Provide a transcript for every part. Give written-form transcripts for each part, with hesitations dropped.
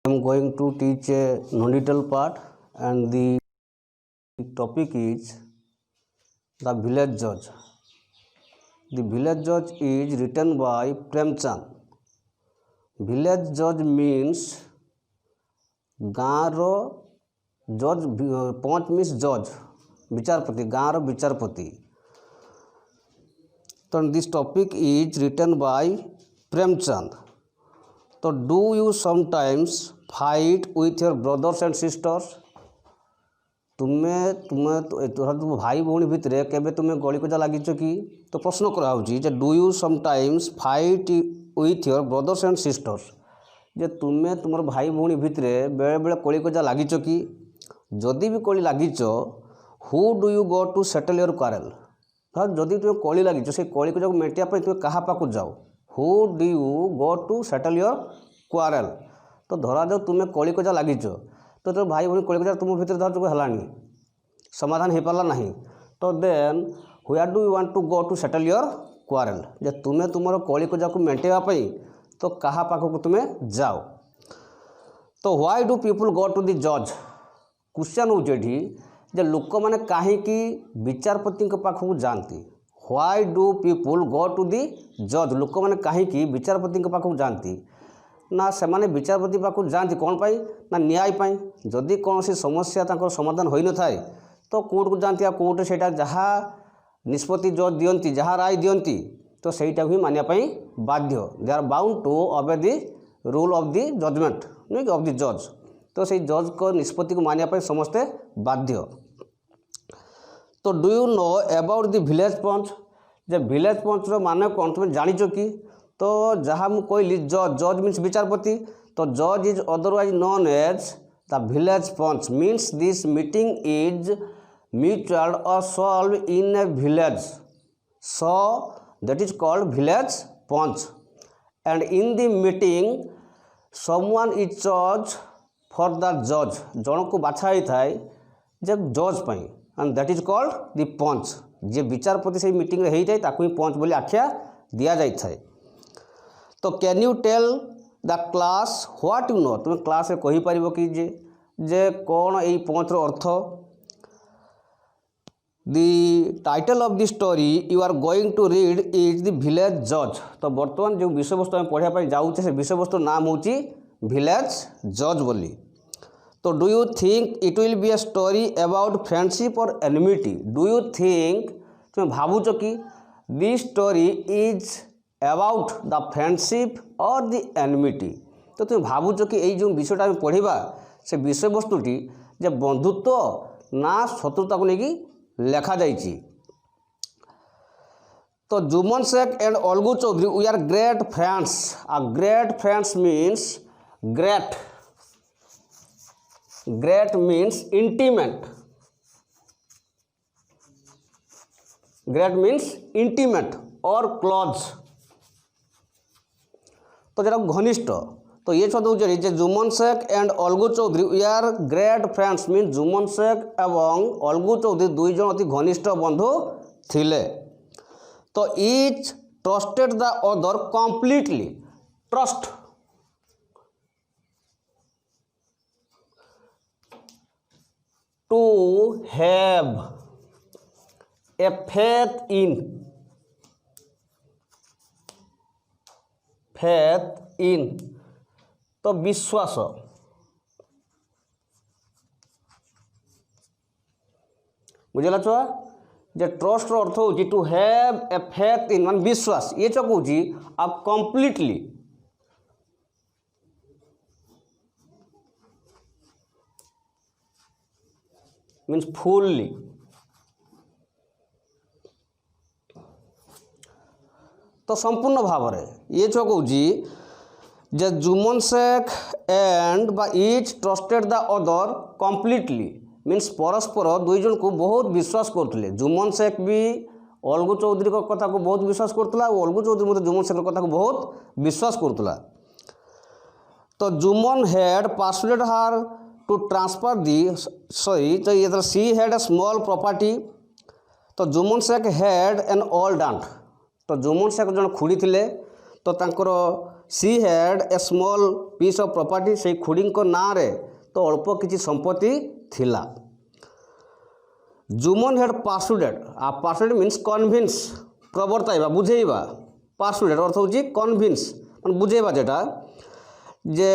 am going to teach a non-detail part, and the topic is the village judge. The village judge is written by Premchand. Village judge means गाँव जज पंच means जज विचारपति गाँव विचारपति. तो this topic is written by Premchand. तो do you sometimes fight with your brothers and sisters. तुम भाई भौणी भितर केबे तुम्हें गली कजा लगिच कि. तो प्रश्न कराऊँच do you sometimes fight with your brothers and sisters. जे तुम्हें तुम भाई भौणी भितर बेले बेले कली कजा लगिच कि. जदि भी कली लगिच who do you go to settle your quarrel. जदि तुम्हें कली लगिच से कली कजा मेटाइया तुम क्या पाक जाओ. Who do you go to settle your quarrel. तो धरा जाओ तुम्हें कली कजा लगिच तो जो भाई भौणी कली कजा तुम भितर धर जो है समाधान हो पारा ना. तो then where do you want to go to settle your quarrel. जे तुम्हें तुम कली कजा को मेटाइया तो कहा पाखक तुम्हें जाओ. तो why do people go to the जज. क्वेश्चन होची जे लोक मैंने कहीं विचारपति पाखक जाती. Why do people go to the जज. लोक मैंने कहीं विचारपति पाखक जाती ना. से माने विचारपति पाखक जाती कौन पाई ना न्याय पाई. जदि कौन सी समस्या समाधान हो न थाए तो कोर्ट को जाती. कोर्ट से जहाँ निष्पत्ति जज दियंती जहाँ राय दियंती तो सहीटा ही मानिया बाध्य. They are bound to obey the rule of the judgement नुह ऑफ द जज. तो सही जज को निष्पत्ति को मानिया समस्ते बाध्य. तो do you know about the village panch. जे विलेज पंच मान कौन तुम जानिच कि. तो जहाँ मुझे कहली जज. जज मीन्स विचारपति. तो जज is otherwise known as the village panch. Means this meeting is mutual और solve in a village. So that is called village punch. And in the meeting someone is chosen for the judge. जन को बाछा थाए जब जज पाई and that is called the punch. जे विचारपति से meeting रे होई थाए ताकू ही पंच बोली आख्या दिया जाई थाए. तो can you tell the class what you know. तुम क्लास रे कहि परिबो कि जे कौन एई पंच रो अर्थ. The title of the story you are going to read is the village judge. तो बर्तमान जो विषय वस्तु आम पढ़ाई जाऊे से विषय वस्तु नाम हूँ village judge बोली. तो do you think it will be a story about friendship और एनिमिटी. डू यू थिंक तुम भावुच कि this story is about the friendship और द एनिमिटी. तो तुम भावुच कि यही जो विषयटा आम पढ़ा से विषय वस्तुटी जे बंधुत्व ना शत्रुता को लेकिन लेखा जाइए. तो Jumman Sheikh and Algu Chaudhary we are great friends. A great friends means great. Great means intimate. Great means intimate और क्लोज. तो जरा घनिष्ठ. तो ये शब्द उच्चारित Jumman Sheikh and Algu Chaudhary we are great friends. Mean Jumman Sheikh एवं अलगू चौधरी दुई जन अति घनिष्ठ बंधु थिले. तो each trusted the other completely. Trust to have a faith in. Faith in तो विश्वास. बुझेगा छुआ जे ट्रस्ट अर्थ हो to have a faith in मान विश्वास. ये जो कौन आप कंप्लीटली मीन्स फुल्ली. तो संपूर्ण भाव ये जो कौन जे जुम्मन शेख एंड बा etch trusted the other completely. Means परस्पर दुई जन को बहुत विश्वास करते. जुम्मन शेख भी अलगू चौधरी कथा को बहुत विश्वास करता और अलगू चौधरी मतलब जुम्मन शेख कथा को बहुत विश्वास करता. तो Jumman had persuaded her to transfer the sorry. तो ये she had a small property. तो Jumman Sheikh had an old aunt. तो जुम्मन शेख जन खुड़ी थिले तो तांकर she had a small piece of property से खुड़ी ना रे तो अल्प किसी संपत्ति थिला। Jumman had persuaded a persuaded means convince प्रवर्ताइबा बुझेइबा पार्सुडेड अर्थ होची कन्भिन्स मान बुझेइबा जेटा जे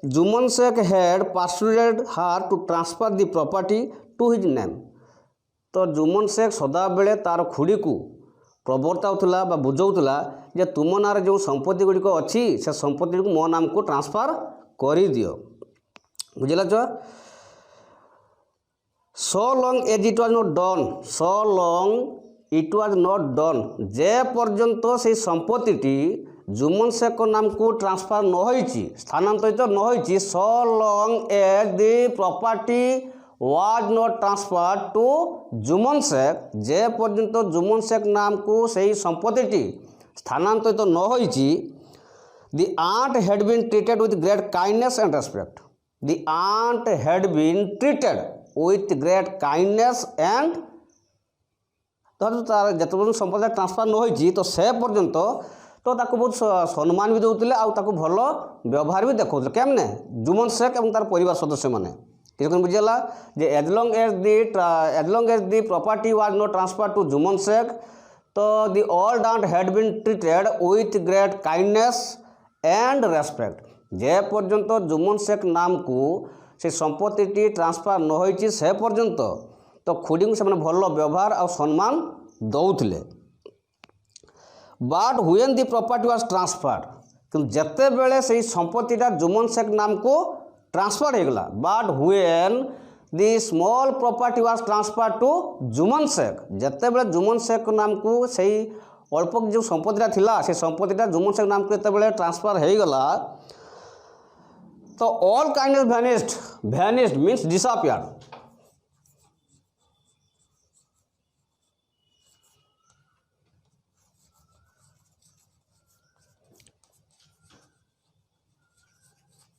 Jumman Sheikh had पार्सुडेड her to transfer the property to his name. तो जुमन शेख सदा बेले तार खुड़ी को प्रवर्ताउला बा बुझाउला जे तुम नार जो संपत्ति गुड़िक अच्छी से संपत्ति को मो नाम को ट्रांसफर कर दियो बुझल छ। So long as it was not done so long it was not done जे पर्यंत से संपत्ति जुमन शेख नाम को ट्रांसफर न होइछि स्थानांतरित न होइछि so long as the property was not transfer to Jumman Sheikh जे पर्यंत जुमन शेख नाम को सही संपत्ति स्थानांतरित न होइछि the aunt had been treated with great kindness and respect the aunt had been treated with great kindness and तार जिते संपत्ति ट्रांसफर न होइछि तो से पर्यंत तो ताको बहुत सम्मान भी दौले आउ भल व्यवहार भी देखौले केमने जुमन शेख और तार परिवार सदस्य मैंने किसी बुझीगला जे as long as the property was not transfer to Jumman Sheikh तो the old aunt had been treated with great kindness and respect जे पर्यंत जुमन शेख नाम को से संपत्ति ट्रांसफर न होइछि से पर्यंत तो खुड़ी को से भल व्यवहार और सम्मान दौले। But when the property was transferred कि जिते बेले से संपत्तिटा जुमन शेख नाम को ट्रांसफर हो गला but when the small property was transfer to Jumman Shaikh जिते बेले जुमन शेख नाम को सही अल्प जो संपत्तिटा थिला से संपत्तिटा जुमन शेख नाम को जिते बेले ट्रांसफर हो गला तो all kindness vanished means disappeared.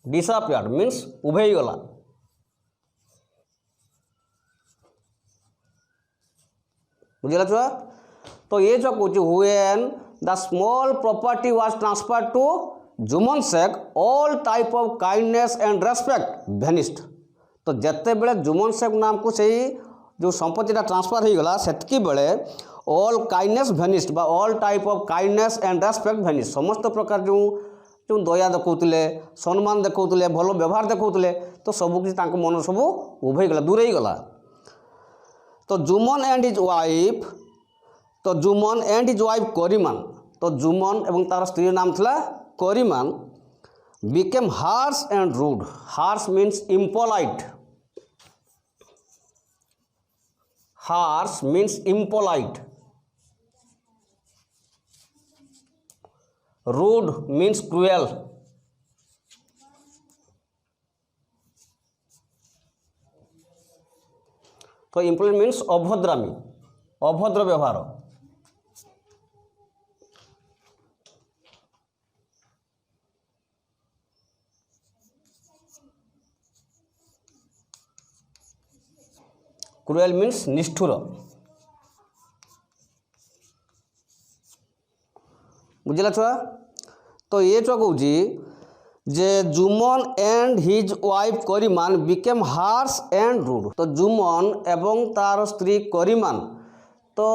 Disappeared means उभे गला। बुझल छुआ तो ये जो कह when the small property was transfer to Jumman Shaikh all type of kindness and respect vanished. तो जिते बेले जुमन शेख नाम को सही जो संपत्तिटा ट्रांसफर हो गला सेतकी बेले ऑल काइंडनेस वैनिस्ड बा all type of kindness and respect vanished समस्त प्रकार जो जो दया देखौले सम्मान देखौले भल व्यवहार देखौले तो सबकि मन सब उभे गला दूरे गला। तो जुमन एंड हिज वाइफ तो Jumman and his wife Kariman तो जुमन एवं तार स्त्री नाम थिला Kariman became harsh and rude harsh means impolite harsh means impolite rude means cruel. तो इम्पोलाइट मीन्स अभद्रामी अभद्र व्यवहार। क्रूएल मीन्स निष्ठुर। बुझला छुआ तो ये छुआ कहूँ जे Jumman and his wife Kariman became harsh and rude. तो जुमन एवं तार स्त्री करीमान तो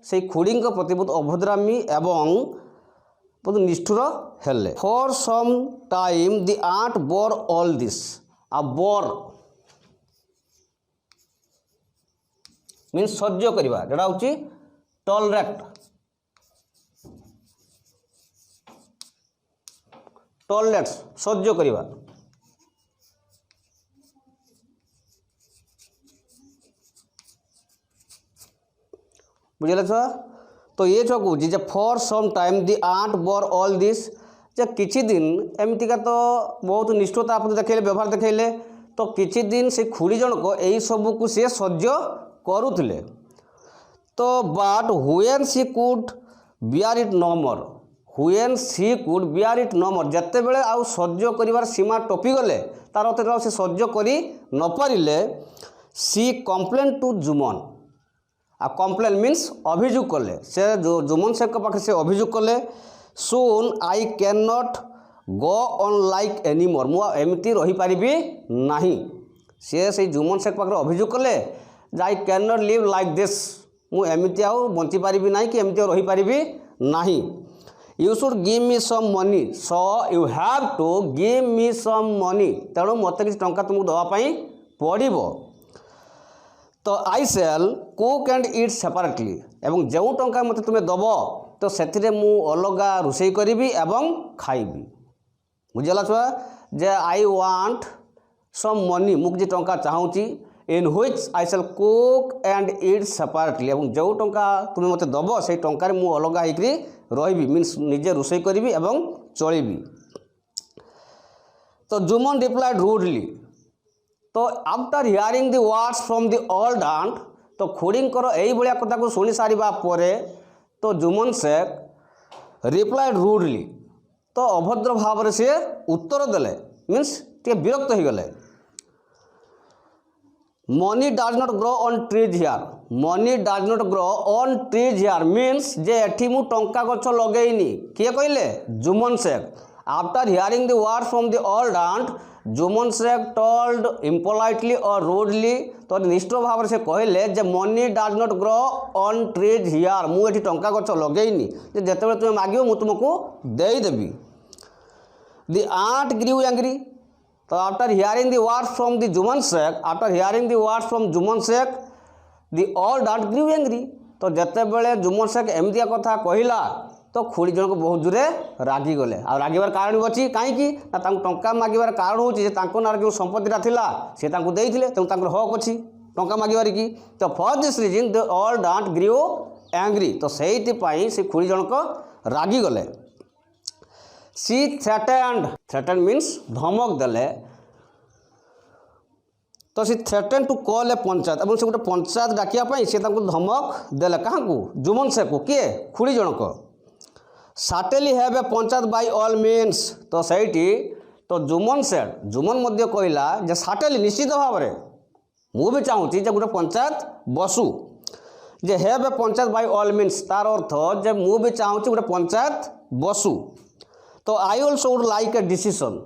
से खुड़ी प्रति बहुत अभद्रामी एवं बहुत निष्ठुर हेले। For some time the aunt bore all this a bore means सह्य करवा जोड़ा हूँ टॉलरेट टॉलरेट्स सह्य करवा। बुझल छुआ तो ये छुआ कहूँ for some time the aunt bore all this जे किछि दिन एमतीका तो बहुत निष्ठुरता आप देखले व्यवहार देखले तो किछि दिन से खुड़ी जनक यही सब को सी सह्य करुले। तो but when she could bear it no more when she could bear it no more जिते बेले आउ सह्य कर सीमा टपी गले तार अर्थ से सह्य कर न पारिले she complain to Jumman a complain means अभियोग कले से जो जुमन शेख पाखे से अभियोग कले सुन I can not go on like anymore, मु एमती रही पारिबी नाही। सी से जुमन शेख पाखे अभियोग कले आई can not live like this, मु एमती आउ बंची पारिबी नाही कि एमती रही पारिबी नाही। You should give me some money, so you have to give me some money, तेणु मत किसी टंका तुमको दवापाई पड़ो। तो I cell cook and it separately, एवं जो टंका मत तुम्हें दब तो से मु अलग रोषे करी एवं खाइबी। बुझेगा छुआ जे आई वांट सम मनी, मु किसी टंका चाहूँगी in which I cell cook and it separately, एवं जो टंका तुम्हें मत दब से टंकार मु अलग होकरी रही मीन्स निजे रोषे करी एवं चलबी। तो जुमन रिप्लाइड रूडली, तो after hearing the words from the old aunt, तो खुड़ींकर यही भाया कथा को शुणी सारिबा परे तो जुमन शेख रिप्लाइड रूडली, तो अभद्र भाव से उत्तर देले मीन्स टे विरक्त हो गले। Money does not grow on trees here, money does not grow on trees here means जे एठी मु टंका गछ लगेइनी, किए कहले Jumman Sheikh. After hearing the words from the old aunt, Jumman Sheikh told impolitely और रूडली, तो निष्ठुर भाव से कहले जे money does not grow on trees here, मुझे टंका गछ लगेइनी, जिते तुम्हें मांगो मु तुमको देदेवी। द आंट ग्रीव एंग्री, तो after hearing the words from the Jumman Sheikh, after hearing the words from Jumman Shaikh the old aunt grieve angry, तो जिते बड़े जुमन शेख एमतिया कथा कहला तो खुड़ी जनक बहुत जोरे रागी गले। आ रागिबार कारण भी अच्छी कहीं टंका मागिबार कारण हूँ ना जो संपत्तिटा थिला से देइथिले, तेणु हक अच्छी टंका मागिबार की। तो for this reason the old aunt grieve angry, तो से से खुड़ी जनक रागी गले। सी थ्रेटेंड मीन्स धमक देले, तो सी थ्रेटेन टू कॉल ए पंचायत, और से गोटे पंचायत डाकिया से धमक देले क्या जुमन शेख को, किए खुड़ी जनक। साटेली have a panchayat by all means, तो सहीटी तो जुमन मध्य कहला जे साटेली निश्चित भाव में मु भी चाहूँगी जे गोटे पंचायत बसु, जे have a panchayat by all means तार अर्थ जे मु भी चाहूँगी गोटे पंचायत बसु। तो I also would like a decision,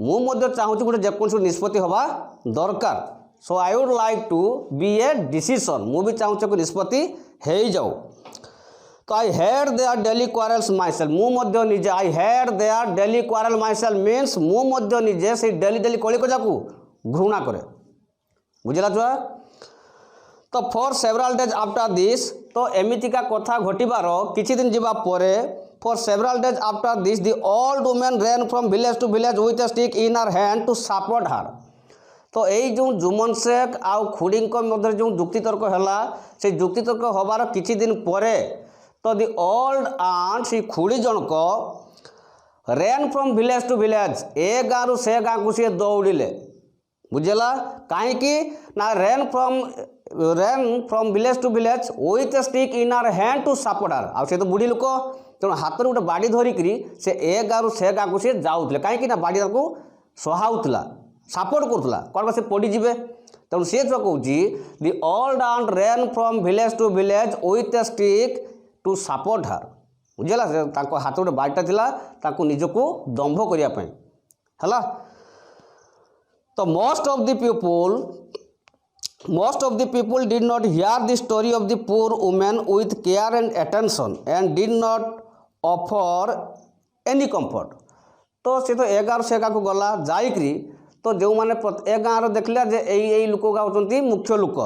मु मध्य चाहूँगी गोटे जेकोसी निष्पत्ति हवा दरकार। So I would like to be a decision, मु भी चाहूँगी निष्पत्ति हो जाऊ। तो I had their daily quarrels myself, मु मध्य निजे I had their daily quarrel myself means मु मध्य निजे से डेली कली कजा को घृणा करे। बुझला छुआ। तो for several days after this, तो एमितिका कथा घटिबार किछि दिन जिबा परे for several days after this the old women ran from village to village with a stick in her hand to support her. तो यही जो जुमन शेख आउ खुड़ी मध्य जो जुक्तितर्क है से जुक्तितर्क हबार किछि दिन परे तो दि ओल्ड आंट सी खुड़ी जनक ran from village to village, ए गाँव से गाँव को सी दौड़े। बुझेगा कहीं ना ran from village to village with a stick in her hand to support her. आ से तो बुढ़ी लोक तेणु हाथ में गोटे बाड़ी धरिकी से ए गाँव से गाँव को सी जाऊे कहीं बाड़ी को सहाउला सपोर्ट करूला कौन से पड़ीजे। तेणु सी जो कौन the old aunt ran from village to village with a stick to support her. बुझेगा हाथ गोटे बाड़ीटा था निजक दंभ करने है। तो most of the people did not hear the story of the poor woman with care and attention and did not offer any comfort. तो सी तो ए गाँव से गाँव को गला जाइक्री तो जो मैंने ए गाँव देखला जे यही लोक होती मुख्य लोक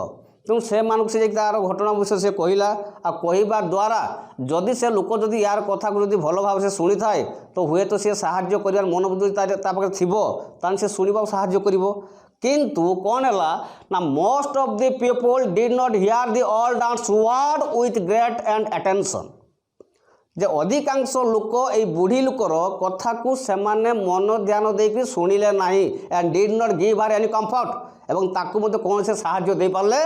तेणु से मानक से तार घटना विषय से कहला आ कहवा द्वारा जदि से लोक जदि यार कथा को भल भाव से शुणी थाए तो हुए तो सी साहाय्य कर मनोबुद्धि पाखे थी से शुणा साहाय्य कर। किंतु कौन है ना most of the people did not hear the old aunt's word with great and attention, जे अधिकांश लोक ये बुढ़ी लोकर कथा को सेमाने मन ध्यान देकर शुणिले नहीं and did not give her any comfort एवं ताकू मते कौन से साहाय्य दे पारले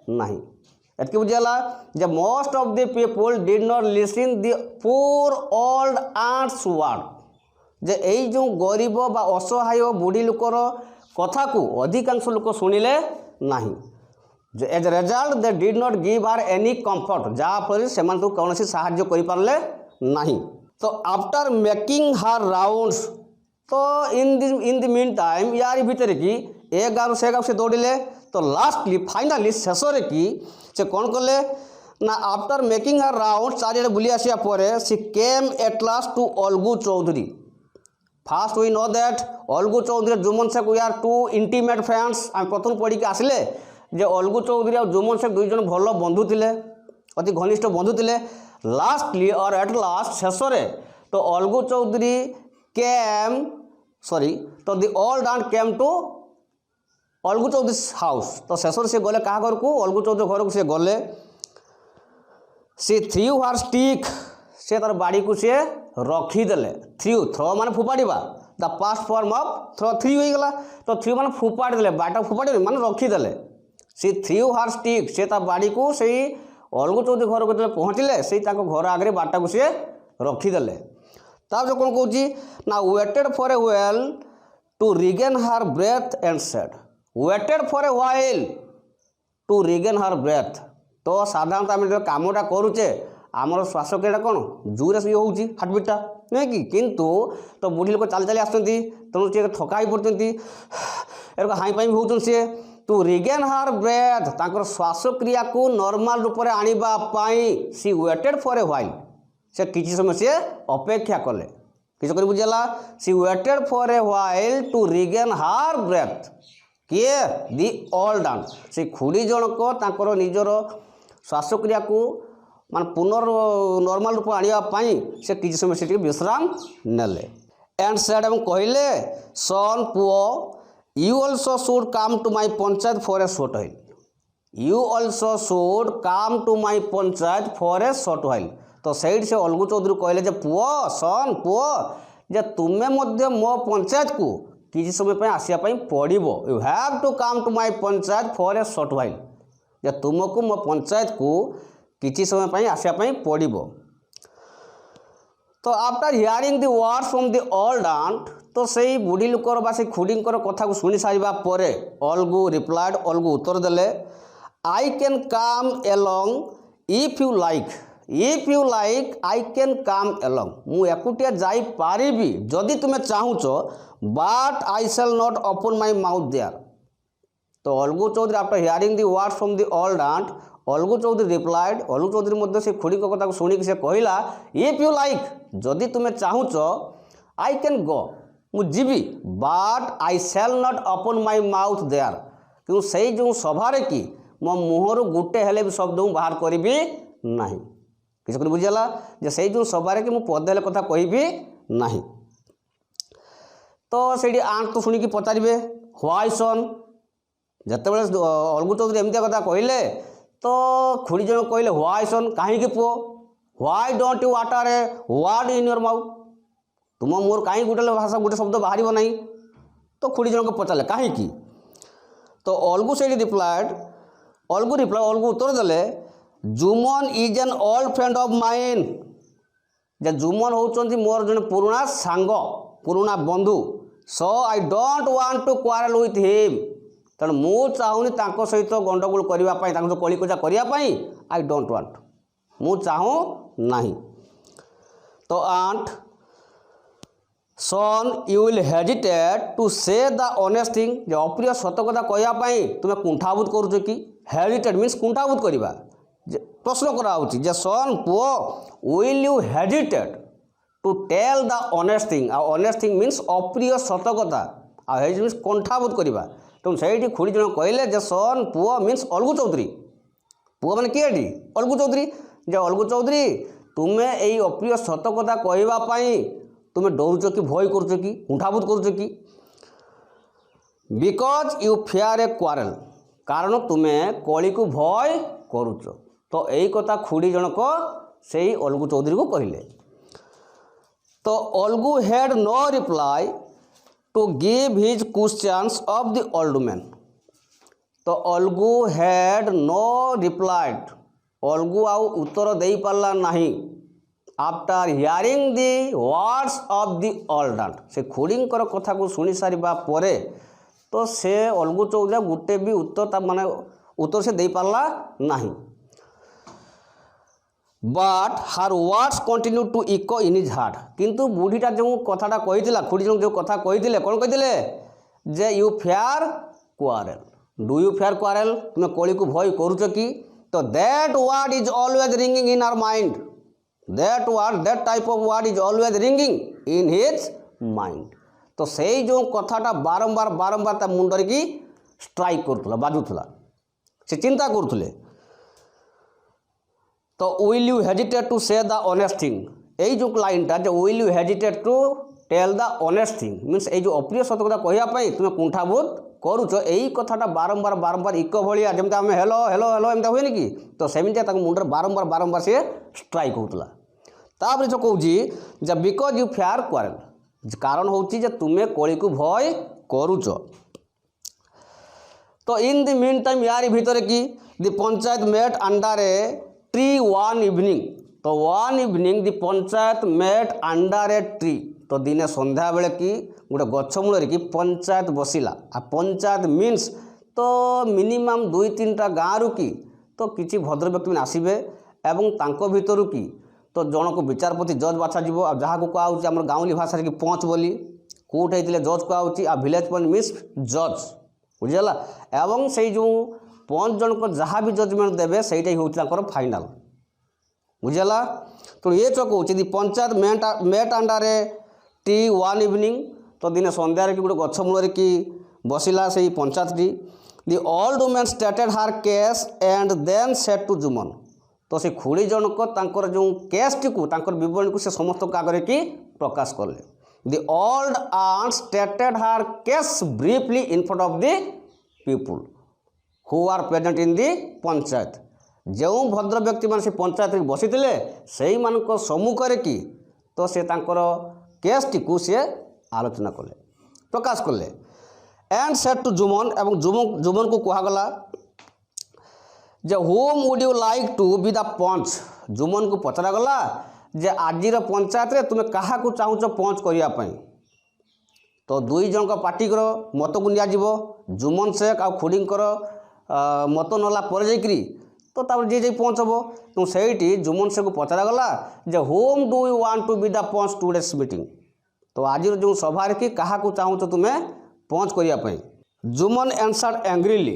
नहीं। एतके बुझेला जे most of the people did not listen the poor old aunt's word, जे यही जो गरीब बा असहाय बुढ़ी लोकर कथा को अधिकांश लोक शुणिले नहीं। As result they did not give her any comfort, जहाँफल से कौन साहाय्य कर पारले नहीं। तो आफ्टर मेकिंग हर राउंड्स, तो इन द मीन टाइम यार भितर कि ए गाँव से गाँव से दौड़े, तो लास्टली फाइनाली शेष कि से कौन कले ना आफ्टर मेकिंग हर राउंड चारिड़े बुली आसिया परे सी came at last to Algu Chaudhary. First we know that Algu Chaudhary Jumman Sheikh we are two intimate friends. आम प्रथम पढ़ी आसिले जे अलगू चौधरी और जुमन शेख दुई जन भल बंधु थे, अति घनिष्ठ बंधु थे। लास्टली और एट लास्ट शेष तो अलगू चौधरी केम तो the old aunt came to Algu Chaudhary house. तो शेष से गले क्या घर को अलगू चौधरी घर को सी गले। सी थ्रू हर स्टिक, से तार बाड़ी को सी रखीदे। थ्रो मान फोपाड़ा, the past form of throw threw हो गला। तो थ्रू मान फोपाड़ी दे, बाटा फोपाड़ी मान रखीदे। सी थ्रू हर स्टिक, से बाड़ी को से अलगू चौधरी घर को जो पहुँचले से घर आगे बाटा को सी रखीदे। तब जो कौन कौची ना waited for a while to regain her breath and said. Waited for a while to regain her breath. तो साधारणतः आम जो कमटा करुचे आमर श्वासक्रिया कौन जोर से होती हार्टबिटा नुहे कि किंतु तो बुढ़ी लोक चल चली आसती तेणु सी थका ही पड़ती एरक हाई पाई भी होती सी टू रिगेन हर ब्रेथ तांकर श्वासक्रिया को नॉर्मल रूप में आने सी वेटेड फॉर ए व्हाइल से किसी समय सी अपेक्षा कले किस बुझेगा सी waited for a while to regain her breath किए दी ओल्ड आंट से खुड़ी जनक तांकर निजर श्वासक्रिया को मान नॉर्मल रूप आने से किसी समय से विश्राम नेले। एंड सेड एवं कहले सन पुओ you also should come to my panchayat for a short while. You also should come to my panchayat for a short while. तो सैड से अलगू चौधरी कहले जे पुओ सन पुओ जे तुम्हें मध्य मो पंचायत को किसी समय आसिया पड़ो। You have to come to my panchayat for a short while जे तुमको मो पंचायत को किसी समय आसिया पड़ो। तो after hearing the words from the old aunt तो सही बुढ़ी लोकर बा से खुड़ींकर कथा को शुणी सारिबा परे अलगू रिप्लाइड अलगू उत्तर देले I can come along if you like I can come along. मु एकुटिया जाई पारिबी जदि तुम्हें चाहूच but I shall not open my mouth there. तो Algu Chaudhary after hearing the words from the old aunt Algu Chaudhary replied Algu Chaudhary मध्य से खुड़ी कथा को शुणी से कहला इफ यू लाइक जदि तुम्हें चाहूच आई कैन गो मु जीवी but I shall not open my mouth there. क्यों से जो सभारे कि मो मुहर गोटे हेले भी शब्द बाहर करी ना किसी को बुझेगा जे से जो सभारे कि पदे हेले कथा कहि ना। तो से आंट तो शुणी पचारे व्हाई सन जिते अलगू चौधरी एमती कथा कहले तो खुड़ी जन कहले व्हाई सन कहीं पुओ why don't you utter a word in your mouth तुम मोर कहीं गोटे भाषा गोटे शब्द बाहर ना। तो खुड़ी जन को पचारे कहीं तो अलगू से रिप्लाइड अलगू उत्तर देले Jumman is an old friend of mine. जे जुमन होउचंती मोर जन पुराना सांग पुराना बंधु so I don't want to quarrel with him. तेणु मु चाहूनी सहित गंडगोल करने कलिकजा करने आई डोंट वांट मु चाहूँ ना। तो aunt son you will hesitate to say the honest thing जे अप्रिय सत कथा कहवाई तुम्हें कुंठाबोध करुच कि हेजिटेट मीन्स कुंठाबोध करवा प्रश्न कराऊँच जे सन पुओ will you hesitate to tell the honest thing. आ ऑनेस्ट थिंग मीन्स अप्रिय सत कथा आ हेजिटेट मीन्स कुंठाबोध करवा। तेणु से खुड़ी जन कहले जे सन पुओ मीन्स अलगू चौधरी पुओ मैंने किए अलगू चौधरी जे अलगू चौधरी तुम्हें यही अप्रिय सत कथा कहवाई तुम्हें डरुच कि भय करुच कि कुंठाबोध करुच कि बिकज यू फेयर ए क्वारेल कारण तुम्हें कली को भय करुच। तो यही कथा खुड़ी जनक से अलगू चौधरी को कहले। तो Algu had no reply to give his questions of the old man. तो Algu had no replied Algu आउ उत्तर दे पारला नहीं after hearing the words of the old aunt से खुड़ींकर कथा को शुणी सारिबा परे तो से अलगू चौधरी गोटे भी उत्तर माने उत्तर से दे पारला नहीं। But her words continue to echo in his heart. किंतु बुढ़ीटा जो कथाटा कही खुड़ी जो कथा कही कौन कही जे you fear quarrel do you fear quarrel तुम कली को भय करुच कि तो that word is always ringing in our mind that word that type of word is always ringing in his mind. तो सही जो कथाटा बारंबार बारंबार ता मुंडर की स्ट्राइक करूला बाजुला से चिंता करुले। तो will you hesitate to say the honest thing यही जो लाइनटा जो will you hesitate to tell the honest thing means ये जो अप्रिय सत कथा कहवाई तुम कुंठाबोध करुच यही कथाटा बारंबार बारंबार इको भाया जमी आम हेलो हेलो हेलो एमती हुए कि तो सेमती मुंडर बारंबार बारंबार सी स्ट्राइक होता। तापर जो कौच बिकज यू फेयर क्वारेल कारण हूँ तुम्हें कली को भय करुच। तो इन द मीन टाइम यार भीतर कि the panchayat met under a tree one evening. तो one evening the panchayat met under a tree. तो दिने संध्या बेले कि गोटे गछ मूल कि पंचायत बसिला आ पंचायत मीन्स तो मिनिमम 2-3टा गाँव कि तो किसी भद्र व्यक्ति मैंने आसबे एवं तांको भितर कि तो जनक विचारपति जज बाछा जीव आ जहाँ को कहुच्छे आम गाँवली भाषा कि पंच बोली कोर्ट होते जज कहुच्छी आ विलेज पंच मीन्स जज बुझीगला एवं से जो पंच जनक जहाँ भी जजमेंट देवे सहीटा हूँ फाइनाल बुझीगला। तो ये जो कौच the panchayat met under a tree one evening. तो दिने संध्यारे कि गोटे गछ मूल कि बसिला से पंचायत टी the old woman stated her case and then said to Jumman. तो से खुड़ी जनक तांकर जो केस टी को बरणी को से समस्त आगे कि प्रकाश कले। The old aunt stated her case briefly in front of the people who are present in the panchayat. जो भद्र व्यक्ति मान से पंचायत बसी से सम्मुखें कि तो से केस टी को सी आलोचना कले प्रकाश कले। एंड सेड टू जुमन एवं जुमन को कहगला जे whom would you like to be the panch. Jumman को पचरागला जे आजिर पंचायत रे तुम क्या चाहूच पंच करने। तो दुई जन का पार्टी मत को नियाजिबो जुमन शेख आ खुड़ींकर मत नला पर जाइकरी तो तापर जे पंच हम तो सही जुमन शेख को पचरागला जे whom do you want to be the panch today's meeting. तो आज जो सभा कि क्या चाहूच तुम्हें पंच करने। Juman answered angrily.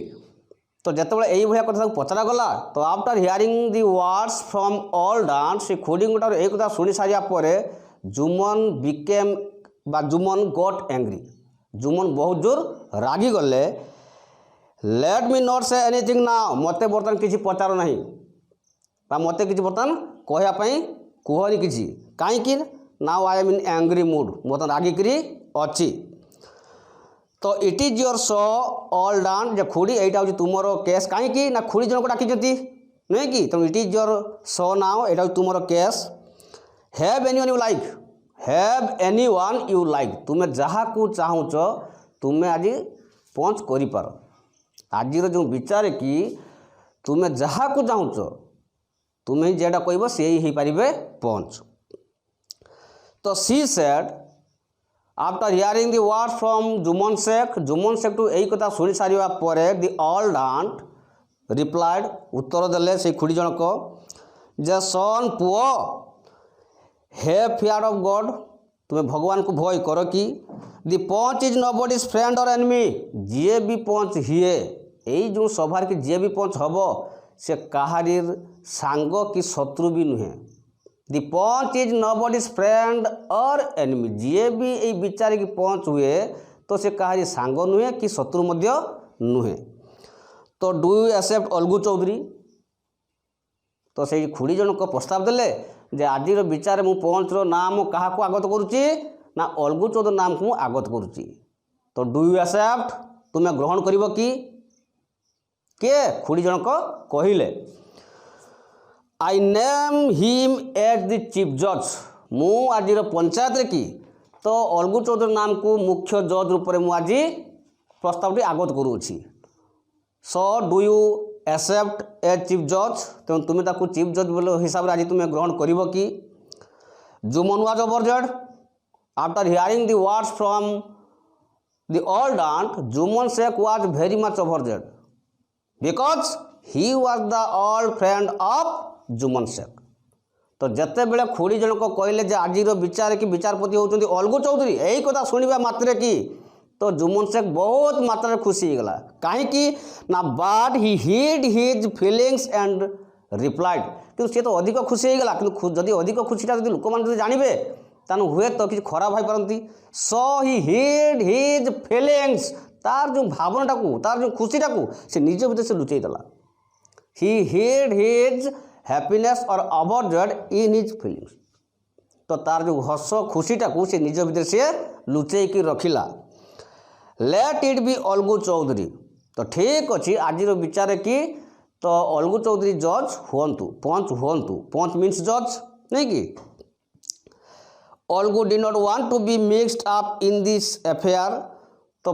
तो जितेबाला यही भाया कथा पचरागला तो after hearing the words from all dance से खुड़ींठार यही कथा शुणी सारापर जुमन बिकेम बा जुमन गॉट एंग्री। जुमन बहुत जोर रागी गले। Let me not say anything now मते बर्तमान किसी पचार ना मते किसी बर्तमान कहवाई कहनी किसी कहीं now I am in angry mood बर्तमान रागिकी अच्छी। तो it is your show all done जे खुड़ी यहाँ हूँ तुम केस कहीं ना खुड़ी जन को डाकी नुहे कि तो it is your show now यहाँ हूँ तुम case. Have any one you like have any one you like तुम्हें जहाँ को चाहूच तुम्हें आज पंच कर। आज जो विचार कि तुम्हें जहाँ को चाहूच तुम्हें जेटा कह सी ही पारे पंच। तो she said after hearing the word from Jumman Shaikh to यही कथा शुणी सारा पर दि ओल्ड आंट रिप्लाइड उत्तर देले से खुड़ी जनक जे सन पुओ हे फियर ऑफ गॉड तुम्हें भगवान को भय कर कि दि पंच इज नोबडीज फ्रेंड और एनिमी। जी भी पंच हिए यही जो सभार कि जी भी पंच हम से कहारीर सांग कि शत्रु भी नुहे। दि पंच इज नोबडीज फ्रेंड और एनिमी जी भी यही विचार कि पंच हुए तो से कहारी सांग नुहे कि शत्रु मध्य नुहे। तो do you accept Algu Chaudhary. तो से खुड़ी जनक प्रस्ताव देले जे आज विचार मु पंच नाम क्या आगत करुच्ची ना अलगू चौधरी नाम को आगत करुच्ची। तो डू यू एक्सेप्ट तुम्हें ग्रहण करिवो कि खुड़ी जनक कहिले I name him as the chief जज। मु आज पंचायत रे कि तो अलगू चौधरी नाम को मुख्य जज रूप में आज प्रस्ताव आगत करुच्ची। So do you accept as chief जज तेणु तुम्हें ताकू चीफ जज हिसाब से आज तुम्हें ग्रहण करिवो कि। Jumman was overjoyed after hearing the words from the old aunt Jumman Sheikh was very much overjoyed because he was the old friend of Jumman Sheikh. तो जिते बड़े खोड़ी जनक कहले आज विचार कि विचारपति होती अलगू चौधरी यही कथा शुणा मात्रे कि तो जुम्मन शेख बहुत मात्रा खुशी होगा कहीं ना but he hid his feelings and replied कि सी तो अधिक खुशी होगा कि जदि अधिक खुशीटा जब लोक मैंने जानवे तान हुए तो किसी खराब हो पारती सो ही हिड हिज फिलिंग्स तार जो भावनाटा को तार जो खुशीटा को से निज भीतर से लुचई देला ही हिड हिज हैप्पीनेस और अवॉइडेड इन हिज फिलिंग्स तो तार जो हस खुशीटा को से निज भीतर से लुचई की रखिला let it be Algu Chaudhary तो ठीक अच्छे आज विचार कि तो अलगू चौधरी जज हूँ पंच मीन्स जज नहीं कि Algu did not want to be mixed up in this affair तो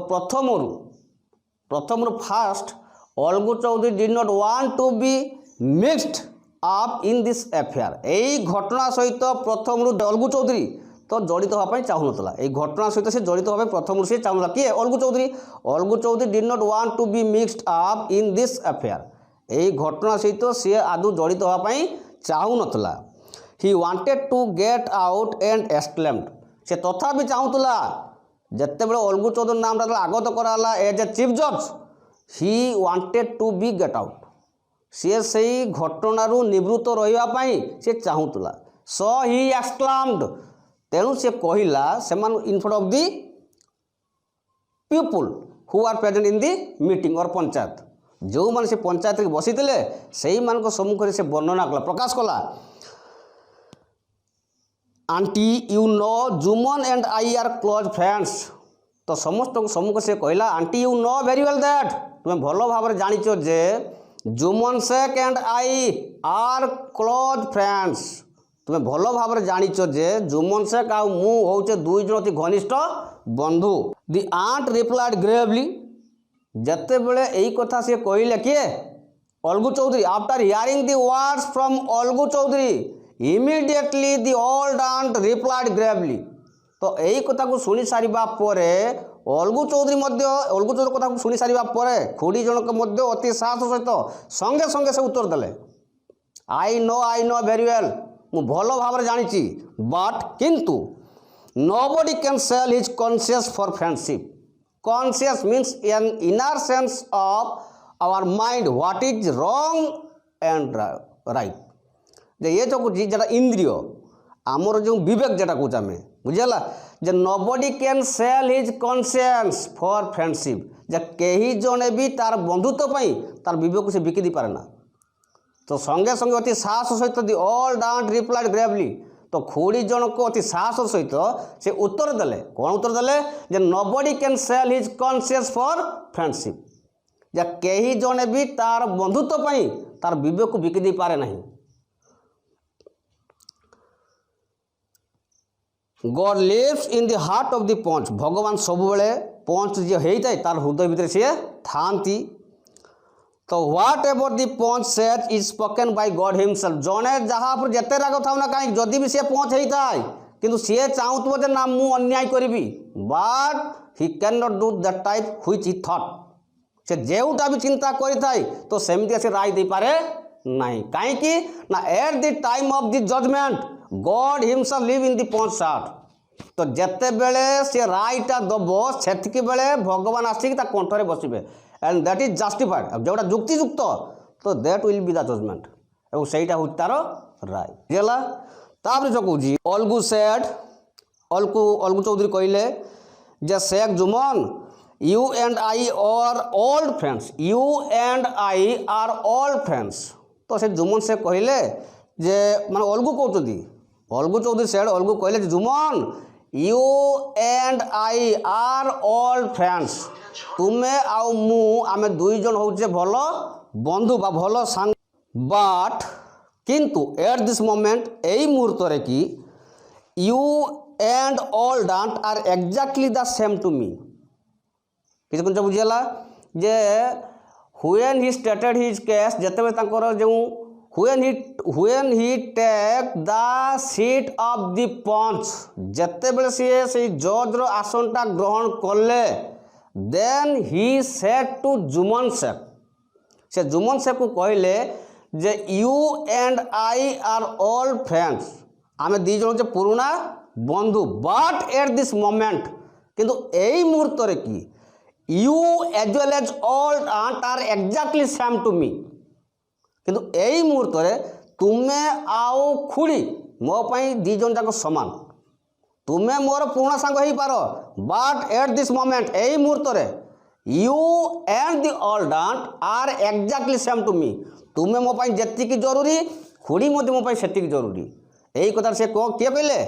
प्रथम first Algu Chaudhary did not want to be mixed up in this affair यही घटना सहित प्रथम अलगू चौधरी तो जड़ित होगापी चाहूला ये घटना सहित से जड़ित होगा प्रथम से चाहूला किए Algu Chaudhary did not want to be mixed up in this affair यही घटना सहित सी आदौ जड़ित होगापी चाहू नाला ही wanted to get out and exclaimed से तथा भी चाहूला जिते बड़े अलगू चौधरी नाम आगत कराला एज ए चीफ जज he wanted to be get out सी से घटनारू निवृत्त रही सी चाहूला सो ही एक्सक्लेम्ड तेणु से कहला से in front of the people who are present in the meeting और पंचायत जो मैंने से पंचायत बसी से मान सम्मुख से वर्णना कला प्रकाश कला auntie you know Jumman and I are close friends तो समस्त सम्मुख से कहला auntie you know very well that तुम्हें भल भाव जानिच जे Jumman Sheikh and I are close friends तुम्हें भल भाव जानिच जे जुम्मन शेख आ मुझे दुई जन अति घनिष्ठ बंधु दि आंट रिप्लाइड ग्रेवली जिते बड़े यही कथा सी कहले किए Algu Chaudhary after hearing the words from Algu Chaudhary immediately the old aunt replied gravely तो यही कथा को शुणी सारिबा परे अलगू चौधरी कथा को शुणी सारिबा परे खोड़ी जनक मध्य अति साहस सहित संगे संगे से उत्तर देले आई नो वेरी वेल मु भल भाव जानी बट किंतु nobody can sell his conscious for friendship conscious means an inner sense of our mind what is wrong and right ये जो जरा इंद्रिय आमर जो विवेक जेटा कौच आम बुझेगा जे nobody can sell his conscious for friendship जे कहीं जड़े भी तार बंधुत्व तार विवेक से बिकी दी पारे ना तो संगे संगे अति साहस सहित दि ओल्ड आंट रिप्लाइड ग्रेवली तो खोड़ी जनक अति साहस सहित से उत्तर देले कौन उत्तर देले जे nobody can sell his conscious for friendship जे कहीं जड़े भी तार बंधुत्व तार विवेक को बिकी दी पारे नहीं God lives in the heart of the panch भगवान सब बेले पंच जो होता है तार हृदय भितर सी थांती तो what ever the panch said is spoken by God himself जड़े जहाँ पर जिते राग था ना कहीं जदि भी सी पंच होता है किंतु सी चाहूब जे ना मु अन्याय करी but he can not do that type which he thought से जेउटा भी चिंता करें तो सेमती से राय दे पारे नहीं कहीं ना at the time of the judgement God himself live in the panch heart तो जिते बेले से रायटा दब से बेले भगवान आसिक कंठरे बसबे एंड दैट इज जस्टिफाइड जोटा जुक्तियुक्त तो that will be the judgement और सहीटा हूँ तार राय बुझेगा तापर जो कौन अलगू सेड अलगू चौधरी कहले जे Sheikh Jumman you and I are old friends you and I are old friends तो से जुम्मन शेख कहले जे माने अलगू कहते अलगू चौधरी सेड अलगू कहले Jumman you and I are old friends तुम्हें आउ मु आमे दुई जन होचे भल बंधु बा भल सांग बट किंतु एट दिस मोमेंट यही मुहूर्त रे कि you and old aunt are exactly the same to me किसी कुछ बुझेगा जे when he stated his case जिते जो when he take the seat of the panch जिते बड़े सी जज रो आसनटा ग्रहण कले then he said to Jumman Sheikh से जुम्मन शेख को कहले जे you and I are all friends, आम दी जन पुराना बंधु, बट एट दिस मोमेंट किंतु एई मुहूर्त रे कि you as well as all aunt are exactly same to me, किंतु एई मुहूर्त रे तुमे आउ खुड़ी मो पई दी जन जाक समान, तुमे मोर पुराना सांग हो पार, बट एट दिस मोमेंट एई मुहूर्त रे you and the old aunt are exactly same to me, तुमे मो पई जेतिकी जरूरी खुड़ी मो पई सेतिकी जरूरी। यही कथा से किए कहले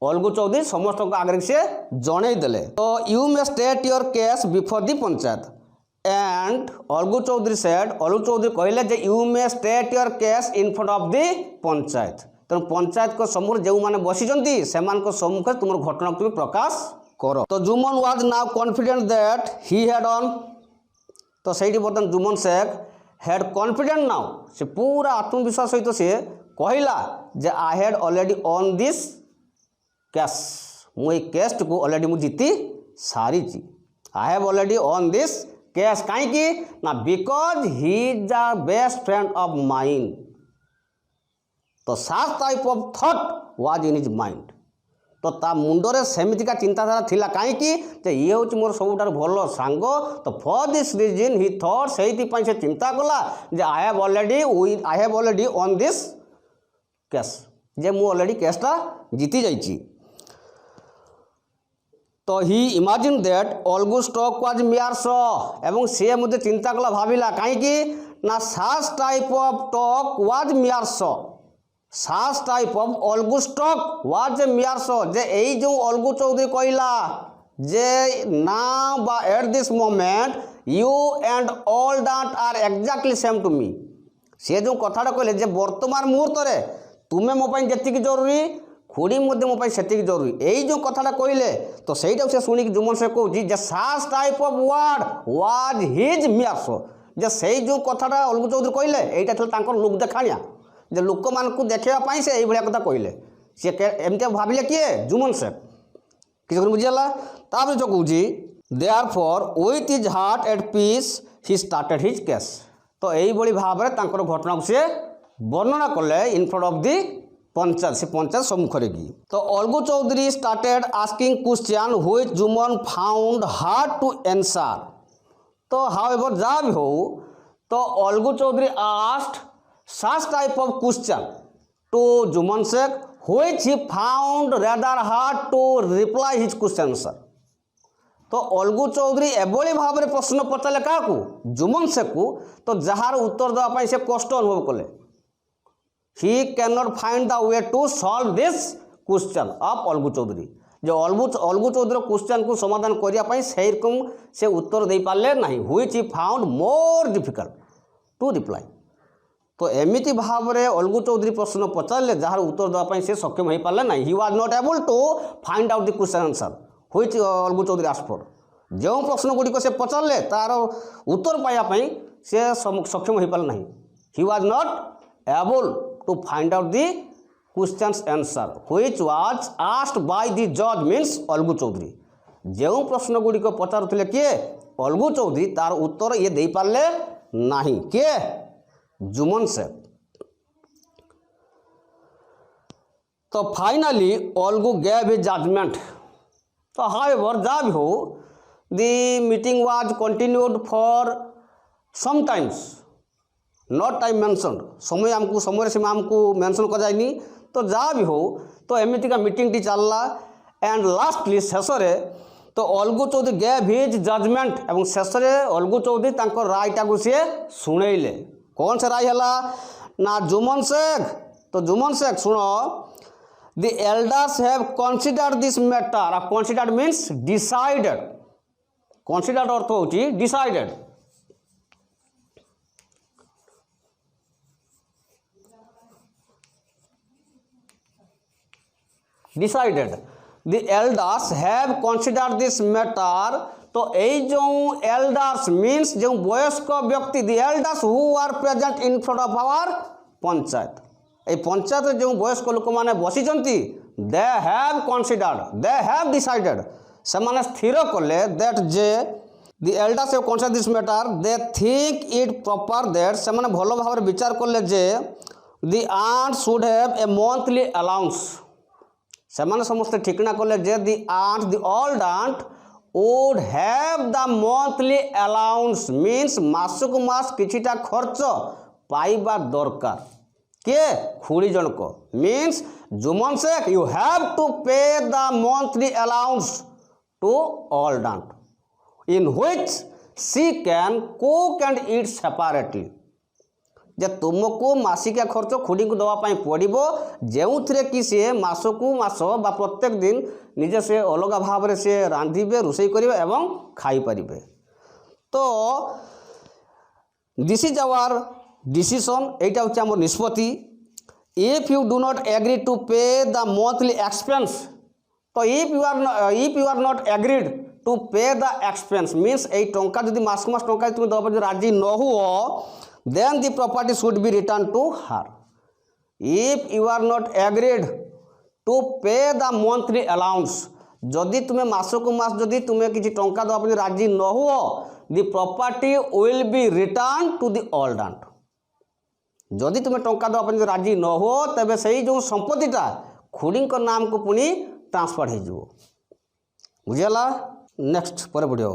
अलगू चौधरी समस्त आगे से जन देले। तो you may state your case before the panchayat and Algu Chaudhary said, Algu Chaudhary कहले जे you may state your case in front of the panchayat, तेणु पंचायत को सम्मुख जो मैंने बसीचंती सेमान सम्मुख तुम घटना तुम प्रकाश कर। तो Jumman was now confident that he had won, तो सही बर्तमान Jumman Sheikh had confident now, से पूरा आत्मविश्वास सहित से कहला जे I had already won this case, मु केस को ऑलरेडी मु जीती सारी, I have already won this case, कहीं ना because he is the best friend of mine, तो such type of thought was in his mind, तो ता मुंडरे सेमितिका चिंताधारा थिला कहीं ये हूँ मोर सबुठार भल सांग, तो for this reason he thought से चिंता कला जे I have already won this case, जे मु ऑलरेडी केसटा जीती जाइए। तो he imagine that Algu talk was mere so, एवं सी मुझे चिंता कला भाविला कहीं ना such type of talk was mere so, such type of Algu talk was mere so, जे यही जो अलगू चौधरी कहला जे ना बा at this moment you and all that are exactly same to me, सी जो कथाटा कहले जे वर्तमान मुहूर्त रे तुमे मो पई जेतिकी जरूरी खुड़ी मध्य मो पई सेतिकी जरूरी, यही जो कथाटा कहले तो सहीटा से शुणी जुमन से कहूँ जे such type of word was his mere so, जे सही जो कथाटा अलगू चौधरी कहले एटा थल तांकर लोक देखाणिया, जे लोक मानकु देखाइबा से यही भाया कथा कहले, सी एमती भाविले किए जुमन शेख किसी बुझीगला। तापर जो कहूँ therefore with his heart at peace he started his case, तो यही भाव में घटना को सी वर्णना कले in front of the panchayat, से पंचायत सम्मुख रे की। तो Algu Chaudhary started asking question which Jumman found hard to answer, तो हाउएवर जहाँ भी हो तो Algu Chaudhary asked such type of question to Juman Sheikh which he found rather hard to reply his question sir, तो अलगू चौधरी एभली भाव में प्रश्न पचारे क्या जुमन शेख को, तो जार उत्तर देवाई से कष्ट अनुभव कले, he can not find the way to solve this question of Algu Chaudhary, जो अलगू चौधरी क्वेश्चन को समाधान करने से रकम से उत्तर दे पारे ना, which he found more difficult to reply, तो एमिति भाव में अलगू चौधरी प्रश्न पचारे जार उत्तर देवाई से सक्षम हो पारे ना, he was not able to find out the question answer which Algu Chaudhary asked for, जो प्रश्न गुड़िक से पचारे तार उत्तर पाइबापी से सक्षम हो पारे ना, he was not able to find out the question answer which was asked by the जज मीन्स अलगू चौधरी, जो प्रश्न गुड़िक पचारुले किए अलगू चौधरी तार उत्तर ये दे पारे ना, किए जुमन शेख। तो finally Algu gave his judgement, तो हाउएवर जहाँ भी हो the meeting was continued for some times, not time mentioned, समय आमको समय सीमा आमको मेंशन कराइनी, तो जहाँ भी हो तो एमतीका मीटिंग टी चलला एंड लास्टली शेष तो Algu Chaudhary gave his judgement, एवं शेष अलगू चौधरी तांको रायटा को सी शुणेले, कौन से राय है ना जुमन शेख, तो जुमन शेख सुनो the elders have considered this matter, considered means decided, considered अर्थ होची decided, decided the elders have considered this matter, तो यही जो एल्डर्स मीन्स जो वयस्क व्यक्ति the elders who are present in front of our panchayat, ये पंचायत जो वयस्क लोक मैंने बसीचंती they have considered they have decided, से माने स्थिर कले दैट जे the elders have considered this matter, they think it proper that ସେମାନେ ଭଲ ଭାବରେ ବିଚାର କଲେ ଯେ the aunt should have a monthly allowance। ସେମାନେ ସମସ୍ତେ ଠିକଣା କଲେ ଯେ the old aunt would have the monthly allowance means ମାସକୁ ମାସ କିଛିଟା ଖର୍ଚ୍ଚ ପାଇବା ଦରକାର। କିଏ? ଖୁଡ଼ି ଜଣକ। means ଜୁମନ Sheikh you have to pay the monthly allowance to old aunt in which she can cook and eat separately। जे तुमको मासिकिया खर्च खुड़ी को दवा पाई पड़ो जो कि सी मासकू मास बा प्रत्येक दिन निजे से अलग भाव में सी रांधे रोषे करेंगे एवं खाईपर। तो दिस इज आवर डिसीजन, यहाँ हूँ आम निष्पत्ति। If you do not agree to pay the monthly expense, तो if you are not agreed to pay the expense means यही टंका जब मास मास टंका तुम दवा राजी न हो then the property should be returned to her। if you are not agreed to pay the monthly allowance, जदि तुम्हें मासक मास जदि तुम्हें किसी टंका दवा राजी न हो the property will be returned to the old aunt। जदि तुम्हें टंका दवा राजी न हो तेबे सही जो संपत्तिटा खुड़ी नाम को पुणी ट्रांसफर हो बुझेला। नेक्स्ट पर बढ़िया।